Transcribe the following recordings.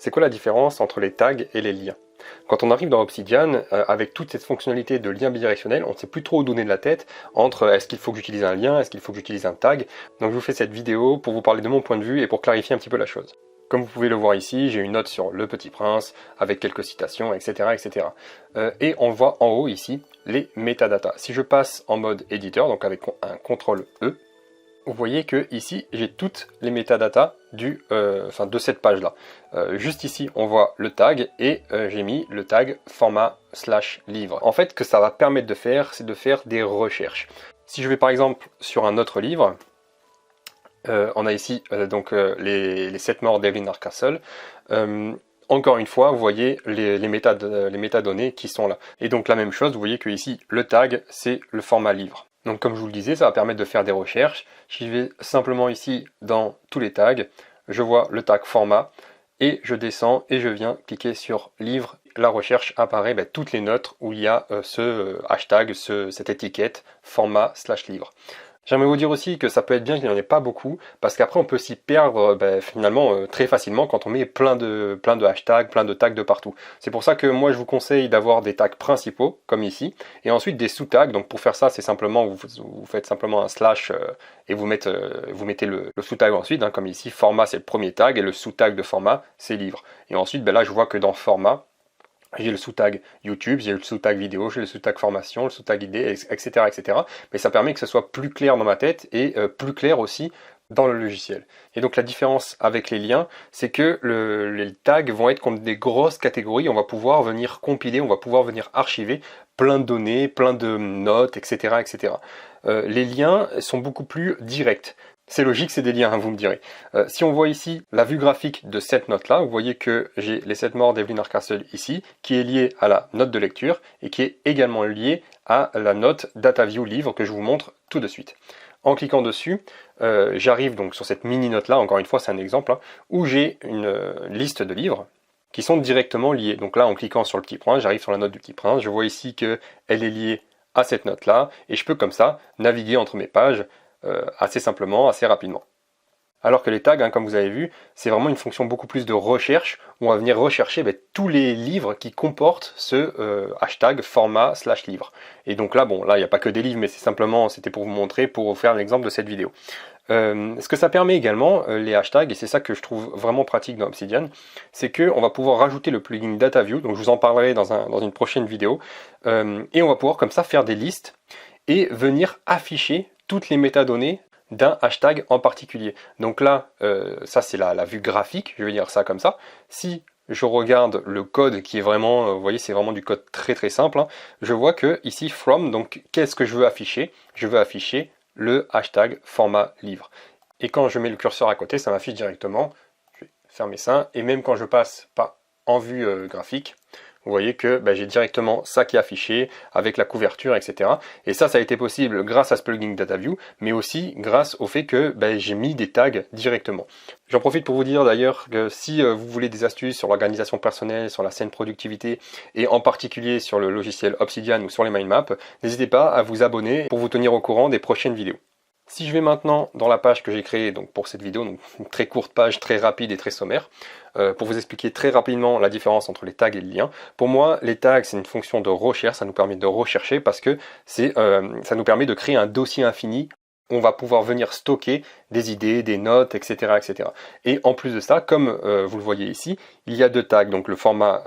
C'est quoi la différence entre les tags et les liens? Quand on arrive dans Obsidian, avec toute cette fonctionnalité de lien bidirectionnel, on ne sait plus trop où donner de la tête entre est-ce qu'il faut que j'utilise un lien, est-ce qu'il faut que j'utilise un tag. Donc je vous fais cette vidéo pour vous parler de mon point de vue et pour clarifier un petit peu la chose. Comme vous pouvez le voir ici, j'ai une note sur Le Petit Prince, avec quelques citations, etc. etc. Et on voit en haut ici les métadatas. Si je passe en mode éditeur, donc avec un CTRL-E, vous voyez que ici j'ai toutes les métadatas de cette page là. Juste ici on voit le tag et j'ai mis le tag format/livre. En fait, ce que ça va permettre de faire, c'est de faire des recherches. Si je vais par exemple sur un autre livre, on a ici les 7 morts d'Evelyn Hardcastle. Encore une fois, vous voyez les métadonnées qui sont là. Et donc la même chose, vous voyez que ici le tag c'est le format livre. Donc comme je vous le disais, ça va permettre de faire des recherches. Je vais simplement ici dans tous les tags, je vois le tag format et je descends et je viens cliquer sur livre. La recherche apparaît toutes les notes où il y a ce hashtag, cette étiquette format/livre. J'aimerais vous dire aussi que ça peut être bien qu'il n'y en ait pas beaucoup, parce qu'après on peut s'y perdre finalement très facilement quand on met plein de hashtags, plein de tags de partout. C'est pour ça que moi je vous conseille d'avoir des tags principaux, comme ici, et ensuite des sous-tags. Donc pour faire ça, c'est simplement, vous faites simplement un slash et vous mettez le sous-tag ensuite, comme ici, format c'est le premier tag, et le sous-tag de format c'est livre. Et ensuite là je vois que dans format, j'ai le sous-tag YouTube, j'ai le sous-tag vidéo, j'ai le sous-tag formation, le sous-tag idée, etc., etc. Mais ça permet que ce soit plus clair dans ma tête et plus clair aussi dans le logiciel. Et donc la différence avec les liens, c'est que les tags vont être comme des grosses catégories. On va pouvoir venir compiler, on va pouvoir venir archiver plein de données, plein de notes, etc., etc. Les liens sont beaucoup plus directs. C'est logique, c'est des liens, vous me direz. Si on voit ici la vue graphique de cette note-là, vous voyez que j'ai les 7 morts d'Evelyn Hardcastle ici, qui est liée à la note de lecture et qui est également liée à la note DataView livre que je vous montre tout de suite. En cliquant dessus, j'arrive donc sur cette mini note-là, encore une fois c'est un exemple, où j'ai une liste de livres qui sont directement liés. Donc là, en cliquant sur le Petit Prince, j'arrive sur la note du Petit Prince, je vois ici qu'elle est liée à cette note-là, et je peux comme ça naviguer entre mes pages assez simplement, assez rapidement. Alors que les tags, comme vous avez vu, c'est vraiment une fonction beaucoup plus de recherche, où on va venir rechercher tous les livres qui comportent ce hashtag format/livre. Et donc là, bon, là, il n'y a pas que des livres, mais c'est simplement, c'était pour vous montrer, pour vous faire l'exemple de cette vidéo. Ce que ça permet également, les hashtags, et c'est ça que je trouve vraiment pratique dans Obsidian, c'est qu'on va pouvoir rajouter le plugin DataView, donc je vous en parlerai dans une prochaine vidéo, et on va pouvoir comme ça faire des listes et venir afficher toutes les métadonnées d'un hashtag en particulier. Donc là, ça c'est la vue graphique, je vais dire ça comme ça. Si je regarde le code qui est vraiment, vous voyez, c'est vraiment du code très très simple, je vois que ici, from, donc qu'est-ce que je veux afficher? Je veux afficher le hashtag format livre. Et quand je mets le curseur à côté, ça m'affiche directement. Je vais fermer ça, et même quand je passe pas en vue graphique, vous voyez que j'ai directement ça qui est affiché avec la couverture, etc. Et ça a été possible grâce à ce plugin DataView, mais aussi grâce au fait que j'ai mis des tags directement. J'en profite pour vous dire d'ailleurs que si vous voulez des astuces sur l'organisation personnelle, sur la saine productivité, et en particulier sur le logiciel Obsidian ou sur les mind maps, n'hésitez pas à vous abonner pour vous tenir au courant des prochaines vidéos. Si je vais maintenant dans la page que j'ai créée pour cette vidéo, donc une très courte page, très rapide et très sommaire, pour vous expliquer très rapidement la différence entre les tags et les liens. Pour moi, les tags, c'est une fonction de recherche, ça nous permet de rechercher parce que ça nous permet de créer un dossier infini. On va pouvoir venir stocker des idées, des notes, etc. etc. Et en plus de ça, comme vous le voyez ici, il y a deux tags, donc le format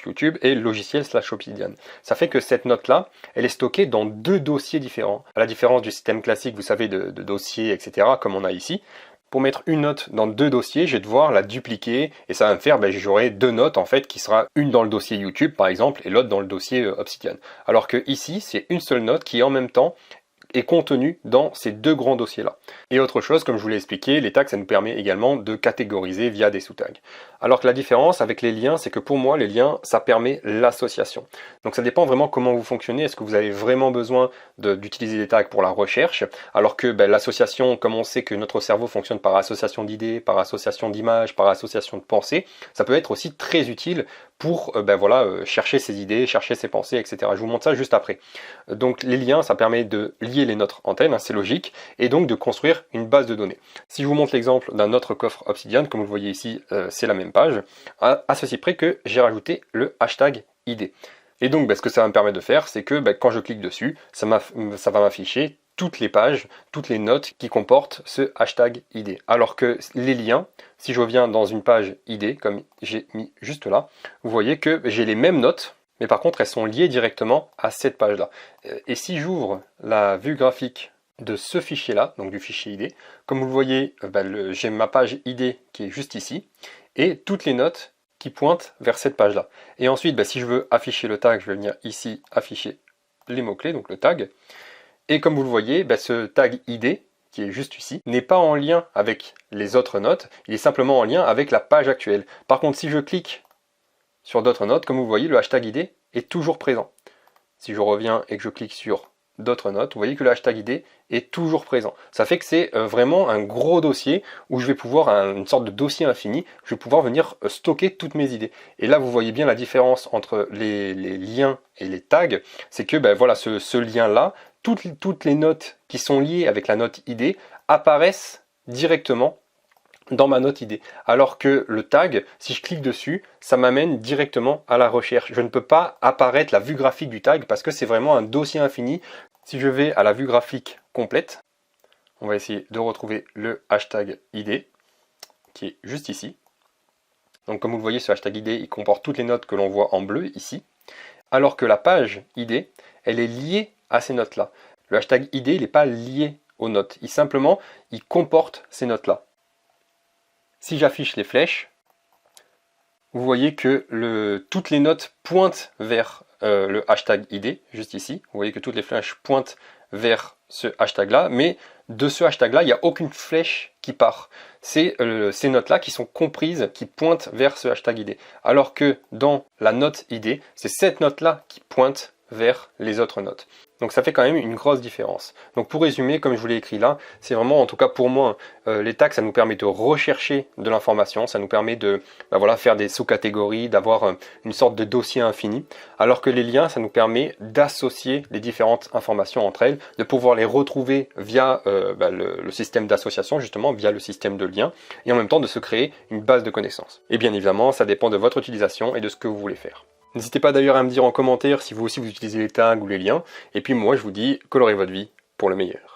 /YouTube et le logiciel /Obsidian. Ça fait que cette note-là, elle est stockée dans deux dossiers différents. À la différence du système classique, vous savez, de dossiers, etc., comme on a ici. Pour mettre une note dans deux dossiers, je vais devoir la dupliquer et ça va me faire, j'aurai deux notes en fait, qui sera une dans le dossier YouTube par exemple et l'autre dans le dossier Obsidian. Alors que ici, c'est une seule note qui en même temps est contenu dans ces deux grands dossiers-là. Et autre chose, comme je vous l'ai expliqué, les tags, ça nous permet également de catégoriser via des sous-tags. Alors que la différence avec les liens, c'est que pour moi, les liens, ça permet l'association. Donc ça dépend vraiment comment vous fonctionnez. Est-ce que vous avez vraiment besoin d'utiliser des tags pour la recherche, alors que l'association, comme on sait que notre cerveau fonctionne par association d'idées, par association d'images, par association de pensées, ça peut être aussi très utile pour chercher ses idées, chercher ses pensées, etc. Je vous montre ça juste après. Donc les liens, ça permet de lier les notes antennes, c'est logique, et donc de construire une base de données. Si je vous montre l'exemple d'un autre coffre Obsidian, comme vous le voyez ici, c'est la même même page, à ceci près que j'ai rajouté le hashtag ID. Et donc ce que ça va me permettre de faire, c'est que quand je clique dessus, ça va m'afficher toutes les pages, toutes les notes qui comportent ce hashtag ID. Alors que les liens, si je reviens dans une page ID, comme j'ai mis juste là, vous voyez que j'ai les mêmes notes, mais par contre elles sont liées directement à cette page-là. Et si j'ouvre la vue graphique de ce fichier-là, donc du fichier ID, comme vous le voyez, j'ai ma page ID qui est juste ici, et toutes les notes qui pointent vers cette page-là. Et ensuite, si je veux afficher le tag, je vais venir ici afficher les mots-clés, donc le tag. Et comme vous le voyez, ce tag ID, qui est juste ici, n'est pas en lien avec les autres notes, il est simplement en lien avec la page actuelle. Par contre, si je clique sur d'autres notes, comme vous voyez, le hashtag ID est toujours présent. Si je reviens et que je clique sur d'autres notes, vous voyez que le hashtag ID est toujours présent. Ça fait que c'est vraiment un gros dossier où je vais pouvoir, une sorte de dossier infini, je vais pouvoir venir stocker toutes mes idées. Et là, vous voyez bien la différence entre les liens et les tags, c'est que voilà, ce lien-là, toutes les notes qui sont liées avec la note ID apparaissent directement dans ma note ID. Alors que le tag, si je clique dessus, ça m'amène directement à la recherche. Je ne peux pas apparaître la vue graphique du tag parce que c'est vraiment un dossier infini. Si je vais à la vue graphique complète, on va essayer de retrouver le hashtag ID qui est juste ici. Donc comme vous le voyez, ce hashtag ID, il comporte toutes les notes que l'on voit en bleu ici. Alors que la page ID, elle est liée à ces notes-là. Le hashtag ID, il n'est pas lié aux notes. Il comporte ces notes-là. Si j'affiche les flèches, vous voyez que toutes les notes pointent vers le hashtag ID, juste ici. Vous voyez que toutes les flèches pointent vers ce hashtag-là, mais de ce hashtag-là, il n'y a aucune flèche qui part. C'est ces notes-là qui sont comprises, qui pointent vers ce hashtag ID. Alors que dans la note ID, c'est cette note-là qui pointe vers les autres notes. Donc ça fait quand même une grosse différence. Donc pour résumer, comme je vous l'ai écrit là, c'est vraiment, en tout cas pour moi, les tags, ça nous permet de rechercher de l'information, ça nous permet de faire des sous-catégories, d'avoir une sorte de dossier infini, alors que les liens, ça nous permet d'associer les différentes informations entre elles, de pouvoir les retrouver via le système d'association, justement, via le système de liens, et en même temps de se créer une base de connaissances. Et bien évidemment, ça dépend de votre utilisation et de ce que vous voulez faire. N'hésitez pas d'ailleurs à me dire en commentaire si vous aussi vous utilisez les tags ou les liens. Et puis moi je vous dis, colorez votre vie pour le meilleur.